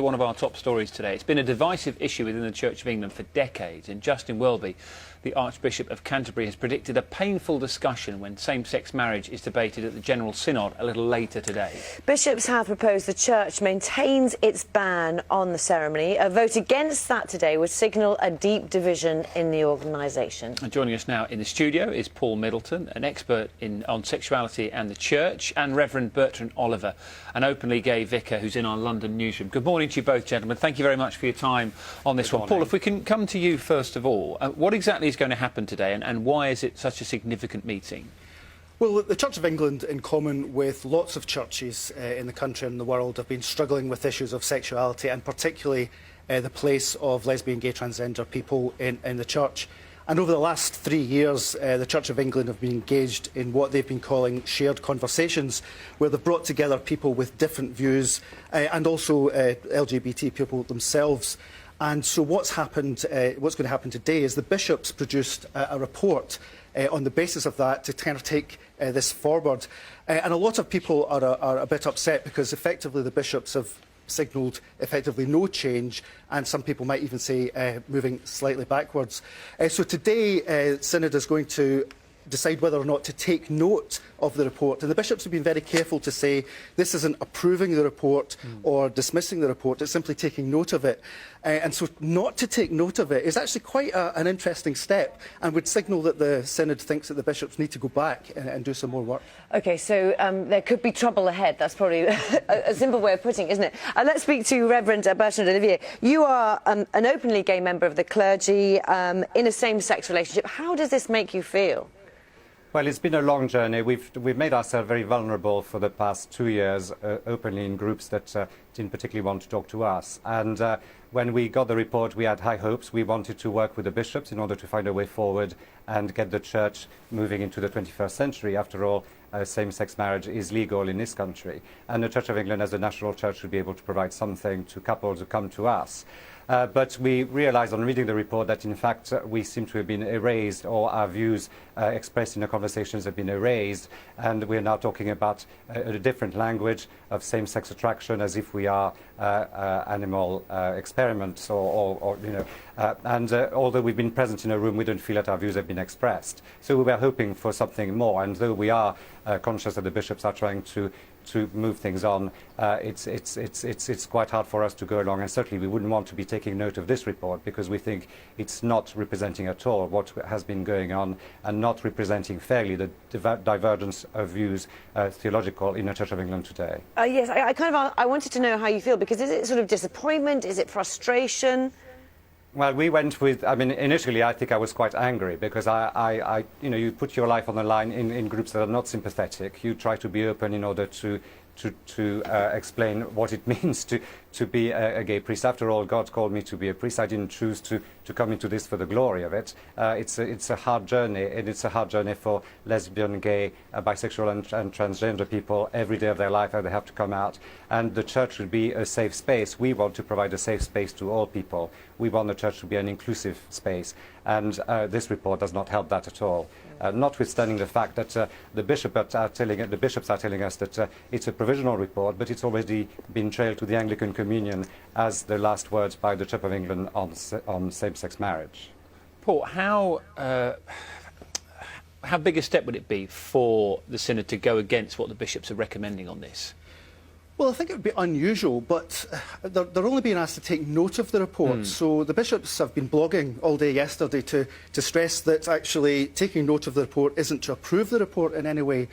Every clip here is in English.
One of our top stories today. It's been a divisive issue within the Church of England for decades, and Justin Welby, the Archbishop of Canterbury, has predicted a painful discussion when same-sex marriage is debated at the General Synod a little later today. Bishops have proposed the Church maintains its ban on the ceremony. A vote against that today would signal a deep division in the organisation. And joining us now in the studio is Paul Middleton, an expert on sexuality and the Church, and Reverend Bertrand Oliver, an openly gay vicar who's in our London newsroom. Good morning to you both, gentlemen. Thank you very much for your time on this one. Paul, if we can come to you first of all, what exactly is going to happen today, and why is it such a significant meeting? Well, the Church of England, in common with lots of churches in the country and the world, have been struggling with issues of sexuality, and particularly the place of lesbian, gay, transgender people in the Church. And over the last 3 years, the Church of England have been engaged in what they've been calling shared conversations, where they've brought together people with different views and also LGBT people themselves. And so what's going to happen today is the bishops produced a report on the basis of that to kind of take this forward. And a lot of people are a bit upset because effectively the bishops have signalled effectively no change, and some people might even say moving slightly backwards. So today, Synod is going to decide whether or not to take note of the report. And the bishops have been very careful to say this isn't approving the report or dismissing the report, it's simply taking note of it. And so not to take note of it is actually quite an interesting step, and would signal that the Synod thinks that the bishops need to go back and do some more work. OK, so there could be trouble ahead. That's probably a simple way of putting it, isn't it? Let's speak to Reverend Bertrand Oliver. You are an openly gay member of the clergy in a same-sex relationship. How does this make you feel? Well, it's been a long journey. We've made ourselves very vulnerable for the past 2 years, openly in groups that didn't particularly want to talk to us. And when we got the report, we had high hopes. We wanted to work with the bishops in order to find a way forward and get the Church moving into the 21st century. After all, same-sex marriage is legal in this country. And the Church of England, as a national church, should be able to provide something to couples who come to us. But we realised on reading the report that, in fact, we seem to have been erased, or our views expressed in the conversations have been erased, and we're now talking about a different language of same-sex attraction, as if we are animal experiments, or you know. And although we've been present in a room, we don't feel that our views have been expressed. So we were hoping for something more, and though we are conscious that the bishops are trying to move things on, it's quite hard for us to go along, and certainly we wouldn't want to be taking note of this report because we think it's not representing at all what has been going on, and not representing fairly the divergence of views theological in the Church of England today. Yes, I wanted to know how you feel, because is it sort of disappointment? Is it frustration? Well, we went with, I mean, initially I think I was quite angry because you know, you put your life on the line in groups that are not sympathetic. You try to be open in order to explain what it means to be a gay priest. After all, God called me to be a priest. I didn't choose to come into this for the glory of it. It's a hard journey, and it's a hard journey for lesbian, gay, bisexual and transgender people every day of their life, and they have to come out. And the Church should be a safe space. We want to provide a safe space to all people. We want the Church to be an inclusive space, and this report does not help that at all. Notwithstanding the fact that the bishops are telling us that it's a provisional report, but it's already been trailed to the Anglican Communion as the last words by the Church of England on same-sex marriage. Paul, how big a step would it be for the Synod to go against what the bishops are recommending on this? Well, I think it would be unusual, but they're only being asked to take note of the report. So the bishops have been blogging all day yesterday to stress that actually taking note of the report isn't to approve the report in any way.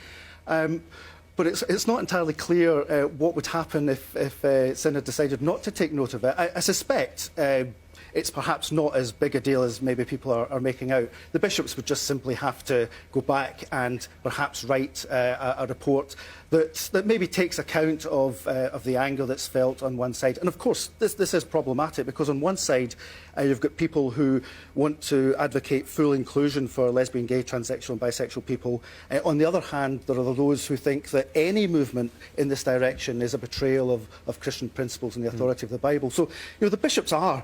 But it's not entirely clear what would happen if Synod decided not to take note of it. I suspect it's perhaps not as big a deal as maybe people are making out. The bishops would just simply have to go back and perhaps write a report that maybe takes account of the anger that's felt on one side. And of course, this is problematic because on one side, you've got people who want to advocate full inclusion for lesbian, gay, transsexual and bisexual people. On the other hand, there are those who think that any movement in this direction is a betrayal of Christian principles and the authority of the Bible. So, you know, the bishops are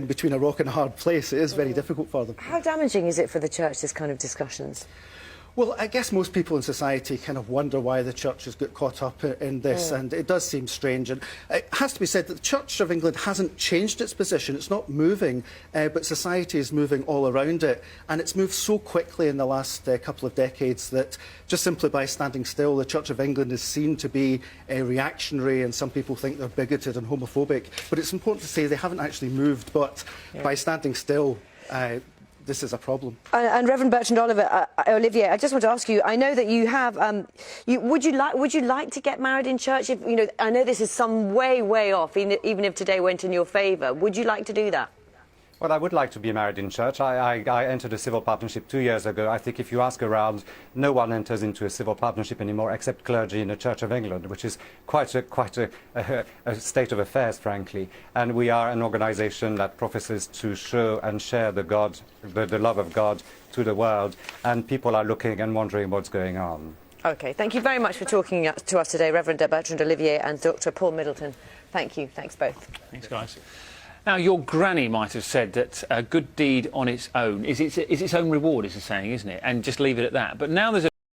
between a rock and a hard place. It is very difficult for them. How damaging is it for the Church, this kind of discussions? Well, I guess most people in society kind of wonder why the church has got caught up in this, and it does seem strange. And it has to be said that the Church of England hasn't changed its position. It's not moving, but society is moving all around it. And it's moved so quickly in the last couple of decades that just simply by standing still, the Church of England is seen to be reactionary, and some people think they're bigoted and homophobic. But it's important to say they haven't actually moved, but by standing still, this is a problem. And Reverend Bertrand Olivier, I just want to ask you. I know that you have. Would you like to get married in church? If you know, I know this is some way off. Even if today went in your favour, would you like to do that? Well, I would like to be married in church. I entered a civil partnership 2 years ago. I think if you ask around, no one enters into a civil partnership anymore except clergy in the Church of England, which is quite a state of affairs, frankly. And we are an organisation that professes to show and share the love of God to the world, and people are looking and wondering what's going on. OK, thank you very much for talking to us today, Reverend Bertrand Olivier and Dr. Paul Middleton. Thank you. Thanks both. Thanks, guys. Now, your granny might have said that a good deed on its own is its own reward, is a saying, isn't it? And just leave it at that. But now there's a